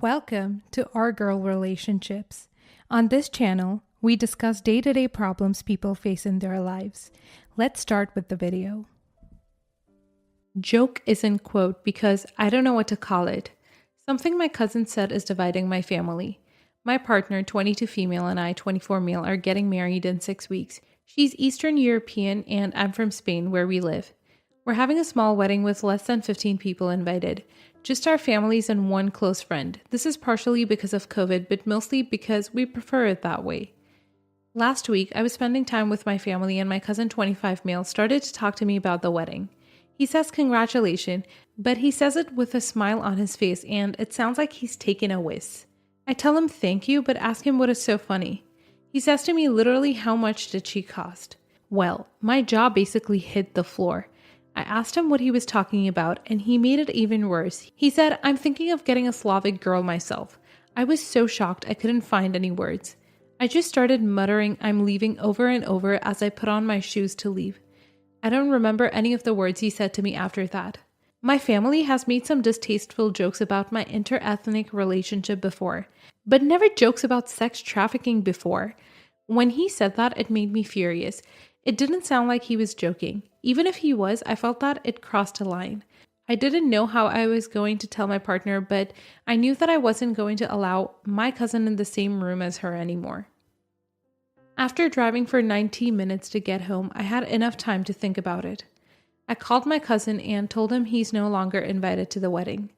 Welcome to Our Girl Relationships. On this channel, we discuss day-to-day problems people face in their lives. Let's start with the video. Joke isn't quote because I don't know what to call it. Something my cousin said is dividing my family. My partner, 22 female, and I, 24 male, are getting married in 6 weeks. She's Eastern European and I'm from Spain, where we live. We're having a small wedding with less than 15 people invited. Just our families and one close friend. This is partially because of COVID, but mostly because we prefer it that way. Last week, I was spending time with my family and my cousin 25 male started to talk to me about the wedding. He says congratulations, but he says it with a smile on his face and it sounds like he's taken a whiz. I tell him thank you, but ask him what is so funny. He says to me literally how much did she cost? Well, my jaw basically hit the floor. I asked him what he was talking about and he made it even worse. He said, I'm thinking of getting a Slavic girl myself. I was so shocked I couldn't find any words. I just started muttering I'm leaving over and over as I put on my shoes to leave. I don't remember any of the words he said to me after that. My family has made some distasteful jokes about my interethnic relationship before, but never jokes about sex trafficking before. When he said that, it made me furious. It didn't sound like he was joking. Even if he was, I felt that it crossed a line. I didn't know how I was going to tell my partner, but I knew that I wasn't going to allow my cousin in the same room as her anymore. After driving for 90 minutes to get home, I had enough time to think about it. I called my cousin and told him he's no longer invited to the wedding.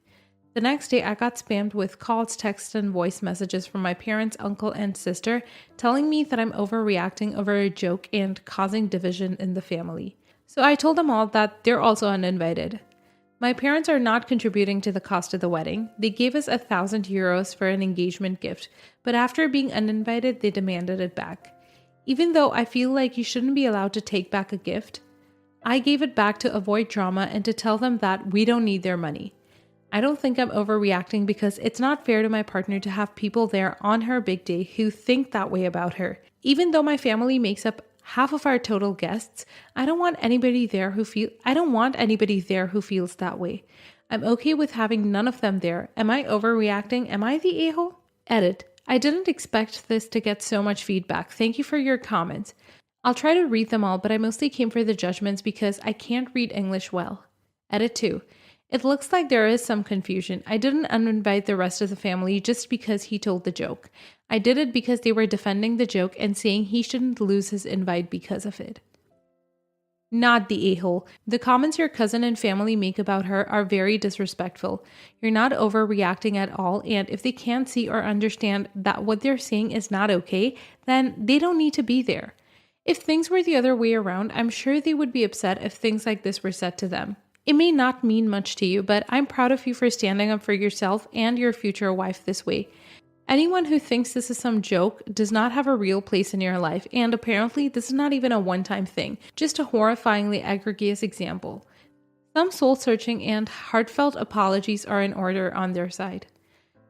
The next day, I got spammed with calls, texts, and voice messages from my parents, uncle, and sister telling me that I'm overreacting over a joke and causing division in the family. So I told them all that they're also uninvited. My parents are not contributing to the cost of the wedding. They gave us 1,000 euros for an engagement gift, but after being uninvited, they demanded it back. Even though I feel like you shouldn't be allowed to take back a gift, I gave it back to avoid drama and to tell them that we don't need their money. I don't think I'm overreacting because it's not fair to my partner to have people there on her big day who think that way about her. Even though my family makes up half of our total guests, I don't want anybody there who feels that way. I'm okay with having none of them there. Am I overreacting? Am I the a-hole? Edit. I didn't expect this to get so much feedback. Thank you for your comments. I'll try to read them all, but I mostly came for the judgments because I can't read English well. Edit 2. It looks like there is some confusion. I didn't uninvite the rest of the family just because he told the joke. I did it because they were defending the joke and saying he shouldn't lose his invite because of it. Not the a-hole. The comments your cousin and family make about her are very disrespectful. You're not overreacting at all, and if they can't see or understand that what they're saying is not okay, then they don't need to be there. If things were the other way around, I'm sure they would be upset if things like this were said to them. It may not mean much to you, but I'm proud of you for standing up for yourself and your future wife this way. Anyone who thinks this is some joke does not have a real place in your life, and apparently this is not even a one-time thing, just a horrifyingly egregious example. Some soul-searching and heartfelt apologies are in order on their side.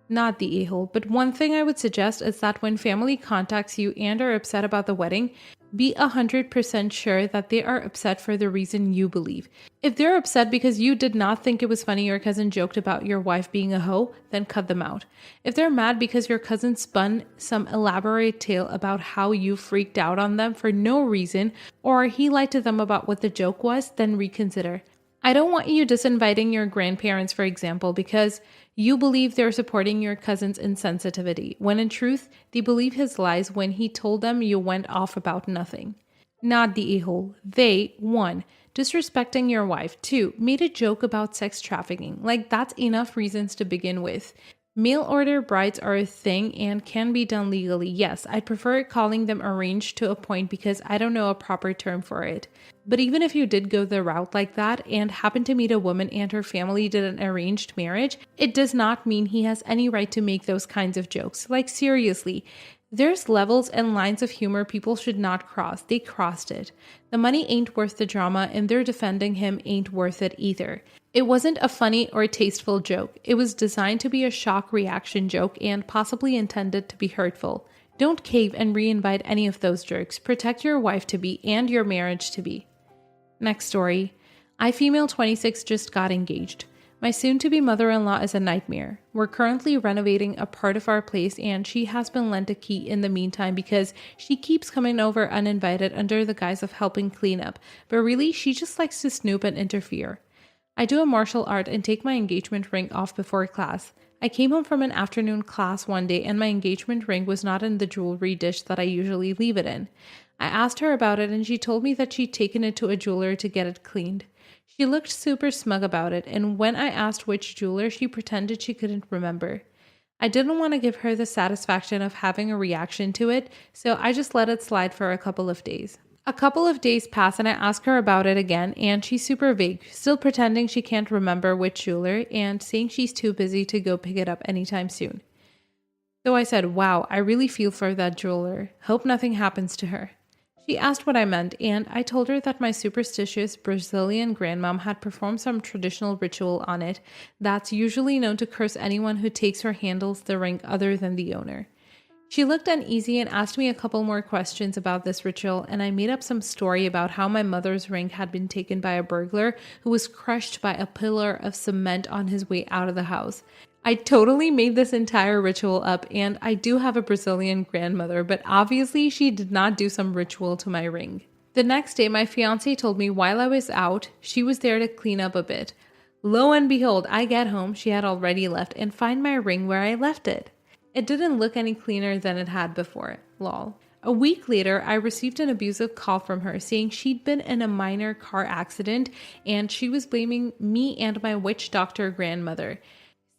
Not the a-hole, but one thing I would suggest is that when family contacts you and are upset about the wedding, be 100% sure that they are upset for the reason you believe. If they're upset because you did not think it was funny your cousin joked about your wife being a hoe, then cut them out. If they're mad because your cousin spun some elaborate tale about how you freaked out on them for no reason, or he lied to them about what the joke was, then reconsider. I don't want you disinviting your grandparents, for example, because you believe they're supporting your cousin's insensitivity, when in truth, they believe his lies when he told them you went off about nothing. Not the a-hole. They, 1, disrespecting your wife, 2, made a joke about sex trafficking. Like, that's enough reasons to begin with. Mail order brides are a thing and can be done legally. Yes, I'd prefer calling them arranged to a point because I don't know a proper term for it. But even if you did go the route like that and happen to meet a woman and her family did an arranged marriage, it does not mean he has any right to make those kinds of jokes. Like, seriously. There's levels and lines of humor people should not cross. They crossed it. The money ain't worth the drama, and their defending him ain't worth it either. It wasn't a funny or tasteful joke. It was designed to be a shock reaction joke and possibly intended to be hurtful. Don't cave and reinvite any of those jerks. Protect your wife-to-be and your marriage-to-be. Next story. I, female 26, just got engaged. My soon-to-be mother-in-law is a nightmare. We're currently renovating a part of our place and she has been lent a key in the meantime because she keeps coming over uninvited under the guise of helping clean up, but really she just likes to snoop and interfere. I do a martial art and take my engagement ring off before class. I came home from an afternoon class one day and my engagement ring was not in the jewelry dish that I usually leave it in. I asked her about it and she told me that she'd taken it to a jeweler to get it cleaned. She looked super smug about it, and when I asked which jeweler, she pretended she couldn't remember. I didn't want to give her the satisfaction of having a reaction to it, so I just let it slide for a couple of days. A couple of days pass and I ask her about it again, and she's super vague, still pretending she can't remember which jeweler and saying she's too busy to go pick it up anytime soon. So I said, wow, I really feel for that jeweler. Hope nothing happens to her. She asked what I meant, and I told her that my superstitious Brazilian grandmom had performed some traditional ritual on it that's usually known to curse anyone who takes or handles the ring other than the owner. She looked uneasy and asked me a couple more questions about this ritual, and I made up some story about how my mother's ring had been taken by a burglar who was crushed by a pillar of cement on his way out of the house. I totally made this entire ritual up, and I do have a Brazilian grandmother, but obviously she did not do some ritual to my ring. The next day, my fiance told me while I was out, she was there to clean up a bit. Lo and behold, I get home, she had already left, and find my ring where I left it. It didn't look any cleaner than it had before. Lol. A week later, I received an abusive call from her saying she'd been in a minor car accident and she was blaming me and my witch doctor grandmother,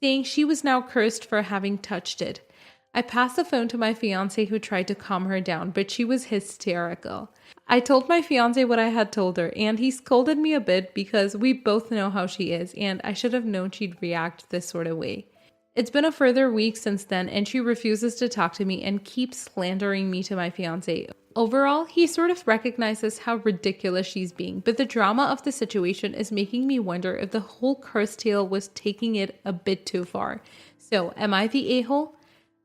saying she was now cursed for having touched it. I passed the phone to my fiance who tried to calm her down, but she was hysterical. I told my fiance what I had told her, and he scolded me a bit because we both know how she is, and I should have known she'd react this sort of way. It's been a further week since then, and she refuses to talk to me and keeps slandering me to my fiance. Overall, he sort of recognizes how ridiculous she's being, but the drama of the situation is making me wonder if the whole curse tale was taking it a bit too far. So, am I the a-hole?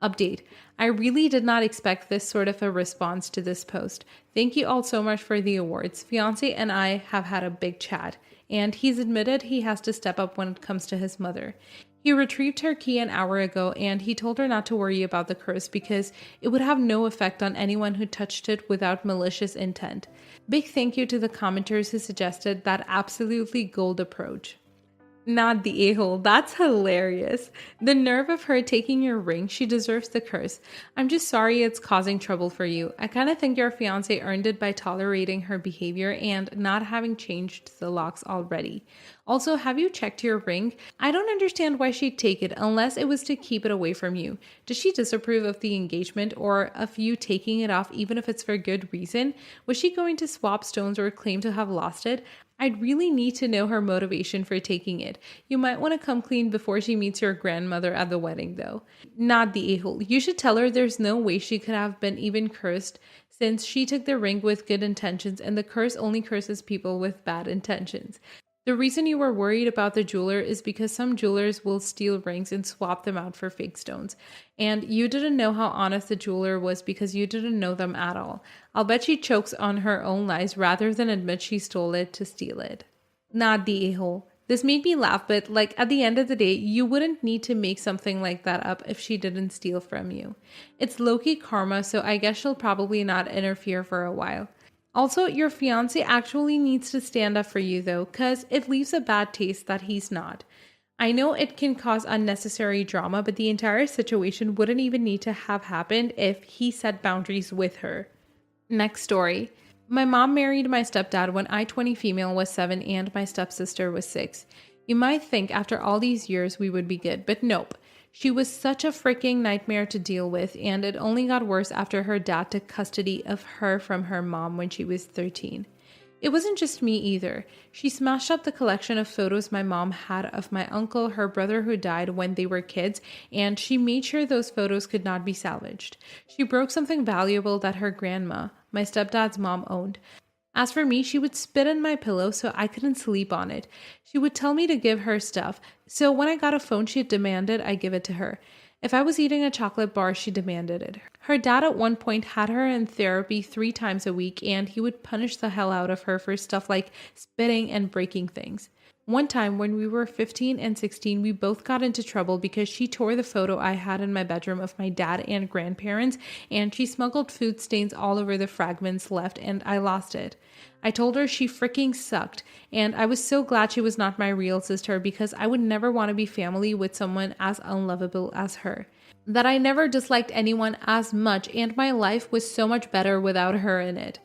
Update. I really did not expect this sort of a response to this post. Thank you all so much for the awards. Fiancé and I have had a big chat, and he's admitted he has to step up when it comes to his mother. He retrieved her key an hour ago and he told her not to worry about the curse because it would have no effect on anyone who touched it without malicious intent. Big thank you to the commenters who suggested that absolutely gold approach. Not the a-hole. That's hilarious. The nerve of her taking your ring. She deserves the curse. I'm just sorry it's causing trouble for you. I kind of think your fiance earned it by tolerating her behavior and not having changed the locks already. Also, have you checked your ring? I don't understand why she'd take it unless it was to keep it away from you. Does she disapprove of the engagement or of you taking it off even if it's for good reason? Was she going to swap stones or claim to have lost it? I'd really need to know her motivation for taking it. You might want to come clean before she meets your grandmother at the wedding though. Not the a-hole. You should tell her there's no way she could have been even cursed since she took the ring with good intentions and the curse only curses people with bad intentions. The reason you were worried about the jeweler is because some jewelers will steal rings and swap them out for fake stones. And you didn't know how honest the jeweler was because you didn't know them at all. I'll bet she chokes on her own lies rather than admit she stole it to steal it. Not the a-hole. This made me laugh, but at the end of the day, you wouldn't need to make something like that up if she didn't steal from you. It's low-key karma, so I guess she'll probably not interfere for a while. Also, your fiancé actually needs to stand up for you though, cause it leaves a bad taste that he's not. I know it can cause unnecessary drama, but the entire situation wouldn't even need to have happened if he set boundaries with her. Next story. My mom married my stepdad when I, 20 female, was 7 and my stepsister was 6. You might think after all these years we would be good, but nope. She was such a freaking nightmare to deal with, and it only got worse after her dad took custody of her from her mom when she was 13. It wasn't just me either. She smashed up the collection of photos my mom had of my uncle, her brother who died when they were kids, and she made sure those photos could not be salvaged. She broke something valuable that her grandma, my stepdad's mom, owned. As for me, she would spit in my pillow so I couldn't sleep on it. She would tell me to give her stuff, so when I got a phone she demanded I give it to her. If I was eating a chocolate bar, she demanded it. Her dad at one point had her in therapy 3 times a week, and he would punish the hell out of her for stuff like spitting and breaking things. One time when we were 15 and 16, we both got into trouble because she tore the photo I had in my bedroom of my dad and grandparents, and she smuggled food stains all over the fragments left, and I lost it. I told her she freaking sucked, and I was so glad she was not my real sister because I would never want to be family with someone as unlovable as her. That I never disliked anyone as much, and my life was so much better without her in it.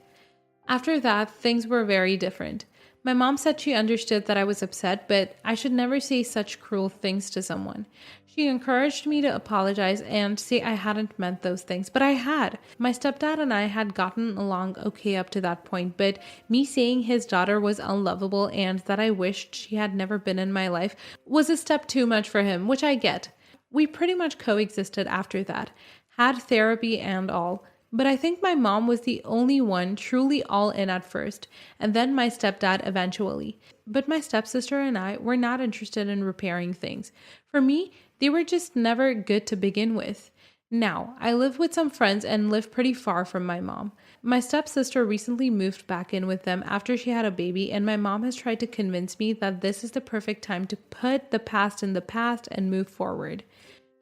After that, things were very different. My mom said she understood that I was upset, but I should never say such cruel things to someone. She encouraged me to apologize and say I hadn't meant those things, but I had. My stepdad and I had gotten along okay up to that point, but me saying his daughter was unlovable and that I wished she had never been in my life was a step too much for him, which I get. We pretty much coexisted after that, had therapy and all. But I think my mom was the only one truly all in at first, and then my stepdad eventually. But my stepsister and I were not interested in repairing things. For me, they were just never good to begin with. Now, I live with some friends and live pretty far from my mom. My stepsister recently moved back in with them after she had a baby, and my mom has tried to convince me that this is the perfect time to put the past in the past and move forward.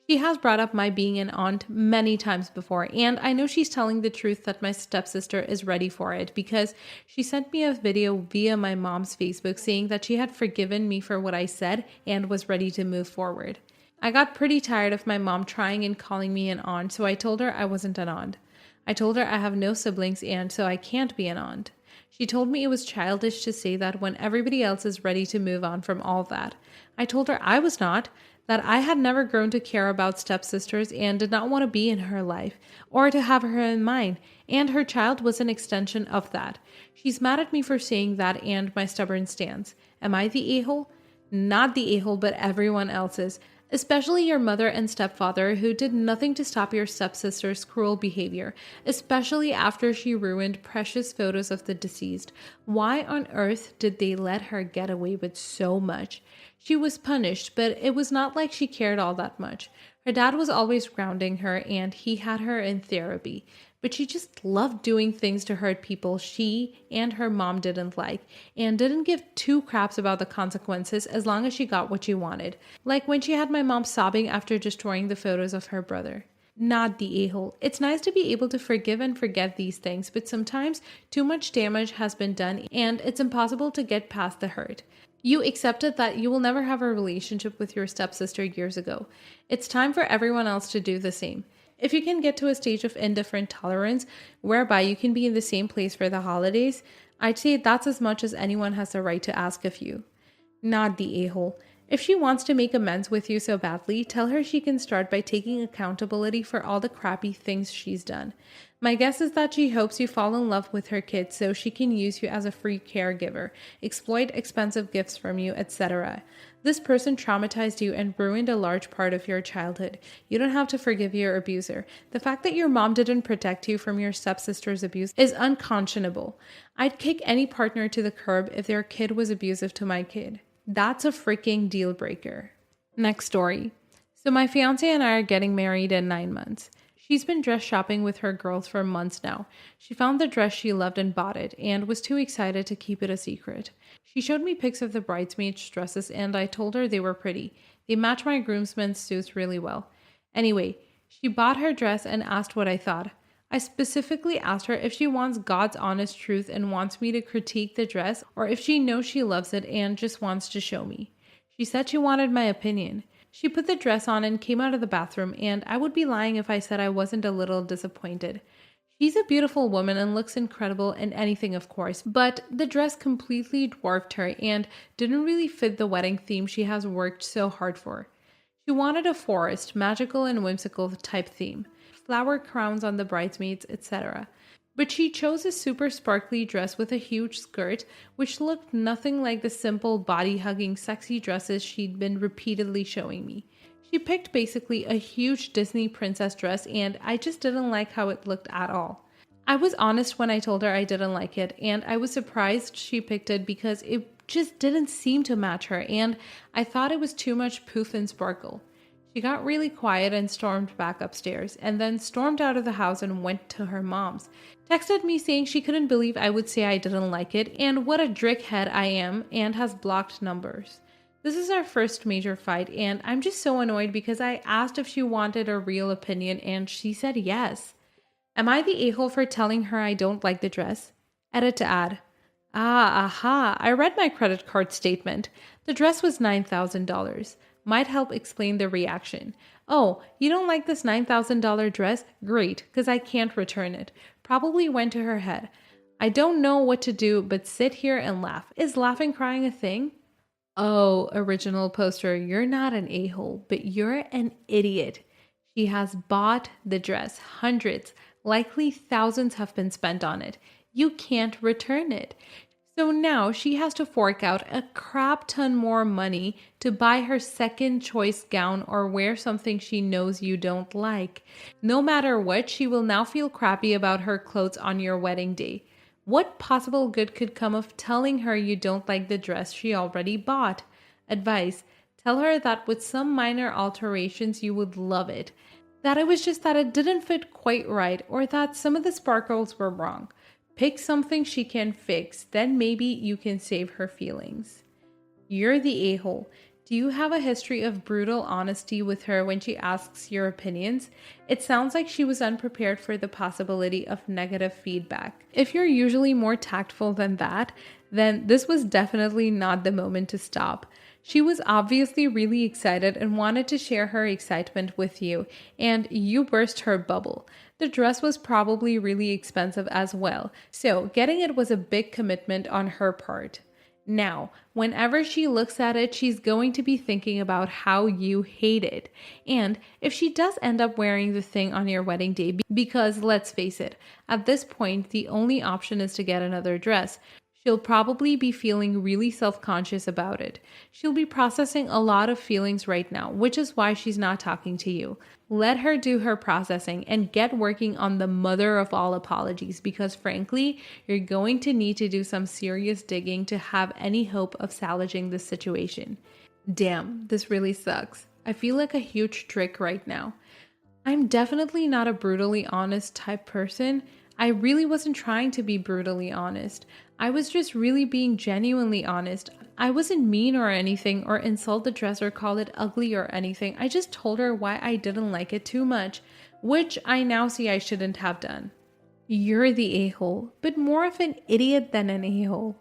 She has brought up my being an aunt many times before, and I know she's telling the truth that my stepsister is ready for it because she sent me a video via my mom's Facebook saying that she had forgiven me for what I said and was ready to move forward. I got pretty tired of my mom trying and calling me an aunt, so I told her I wasn't an aunt. I told her I have no siblings and so I can't be an aunt. She told me it was childish to say that when everybody else is ready to move on from all that. I told her I was not, that I had never grown to care about stepsisters and did not want to be in her life or to have her in mine, and her child was an extension of that. She's mad at me for saying that and my stubborn stance. Am I the a-hole? Not the a-hole, but everyone else's, especially your mother and stepfather who did nothing to stop your stepsister's cruel behavior, especially after she ruined precious photos of the deceased. Why on earth did they let her get away with so much? She was punished, but it was not like she cared all that much. Her dad was always grounding her and he had her in therapy, but she just loved doing things to hurt people she and her mom didn't like and didn't give two craps about the consequences as long as she got what she wanted. Like when she had my mom sobbing after destroying the photos of her brother. Not the a-hole. It's nice to be able to forgive and forget these things, but sometimes too much damage has been done and it's impossible to get past the hurt. You accepted that you will never have a relationship with your stepsister years ago. It's time for everyone else to do the same. If you can get to a stage of indifferent tolerance whereby you can be in the same place for the holidays, I'd say that's as much as anyone has the right to ask of you. Not the a-hole. If she wants to make amends with you so badly, tell her she can start by taking accountability for all the crappy things she's done. My guess is that she hopes you fall in love with her kids so she can use you as a free caregiver, exploit expensive gifts from you, etc. This person traumatized you and ruined a large part of your childhood. You don't have to forgive your abuser. The fact that your mom didn't protect you from your stepsister's abuse is unconscionable. I'd kick any partner to the curb if their kid was abusive to my kid. That's a freaking deal breaker. Next story. So my fiance and I are getting married in 9 months. She's been dress shopping with her girls for months now. She found the dress she loved and bought it, and was too excited to keep it a secret. She showed me pics of the bridesmaids' dresses, and I told her they were pretty. They match my groomsmen's suits really well. Anyway, she bought her dress and asked what I thought. I specifically asked her if she wants God's honest truth and wants me to critique the dress, or if she knows she loves it and just wants to show me. She said she wanted my opinion. She put the dress on and came out of the bathroom, and I would be lying if I said I wasn't a little disappointed. She's a beautiful woman and looks incredible in anything, of course, but the dress completely dwarfed her and didn't really fit the wedding theme she has worked so hard for. She wanted a forest, magical and whimsical type theme, flower crowns on the bridesmaids, etc. But she chose a super sparkly dress with a huge skirt, which looked nothing like the simple body-hugging sexy dresses she'd been repeatedly showing me. She picked basically a huge Disney princess dress, and I just didn't like how it looked at all. I was honest when I told her I didn't like it, and I was surprised she picked it because it just didn't seem to match her, and I thought it was too much poof and sparkle. She got really quiet and stormed back upstairs, and then stormed out of the house and went to her mom's. Texted me saying she couldn't believe I would say I didn't like it, and what a drickhead I am, and has blocked numbers. This is our first major fight, and I'm just so annoyed because I asked if she wanted a real opinion, and she said yes. Am I the a-hole for telling her I don't like the dress? Edit to add. Aha, I read my credit card statement. The dress was $9,000. Might help explain the reaction. Oh, you don't like this $9,000 dress? Great, because I can't return it. Probably went to her head. I don't know what to do but sit here and laugh. Is laughing crying a thing? Oh, original poster, you're not an a-hole, but you're an idiot. She has bought the dress. Hundreds, likely thousands have been spent on it. You can't return it. So now she has to fork out a crap ton more money to buy her second choice gown or wear something she knows you don't like. No matter what, she will now feel crappy about her clothes on your wedding day. What possible good could come of telling her you don't like the dress she already bought? Advice: tell her that with some minor alterations you would love it. That it was just that it didn't fit quite right, or that some of the sparkles were wrong. Pick something she can fix, then maybe you can save her feelings. You're the a-hole. Do you have a history of brutal honesty with her when she asks your opinions? It sounds like she was unprepared for the possibility of negative feedback. If you're usually more tactful than that, then this was definitely not the moment to stop. She was obviously really excited and wanted to share her excitement with you, and you burst her bubble. The dress was probably really expensive as well, so getting it was a big commitment on her part. Now, whenever she looks at it, she's going to be thinking about how you hate it. And if she does end up wearing the thing on your wedding day, because let's face it, at this point, the only option is to get another dress, she'll probably be feeling really self-conscious about it. She'll be processing a lot of feelings right now, which is why she's not talking to you. Let her do her processing and get working on the mother of all apologies, because frankly, you're going to need to do some serious digging to have any hope of salvaging this situation. Damn, this really sucks. I feel like a huge trick right now. I'm definitely not a brutally honest type person. I really wasn't trying to be brutally honest. I was just really being genuinely honest. I wasn't mean or anything, or insult the dress or call it ugly or anything. I just told her why I didn't like it too much, which I now see I shouldn't have done. You're the a-hole, but more of an idiot than an a-hole.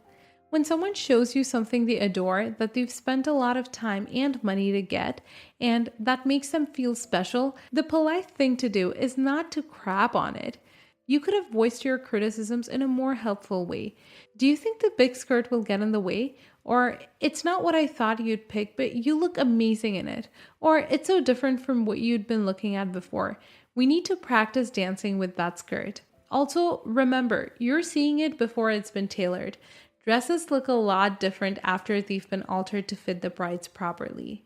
When someone shows you something they adore, that they've spent a lot of time and money to get, and that makes them feel special, the polite thing to do is not to crap on it. You could have voiced your criticisms in a more helpful way. Do you think the big skirt will get in the way? Or, it's not what I thought you'd pick, but you look amazing in it. Or, it's so different from what you'd been looking at before. We need to practice dancing with that skirt. Also, remember, you're seeing it before it's been tailored. Dresses look a lot different after they've been altered to fit the brides properly.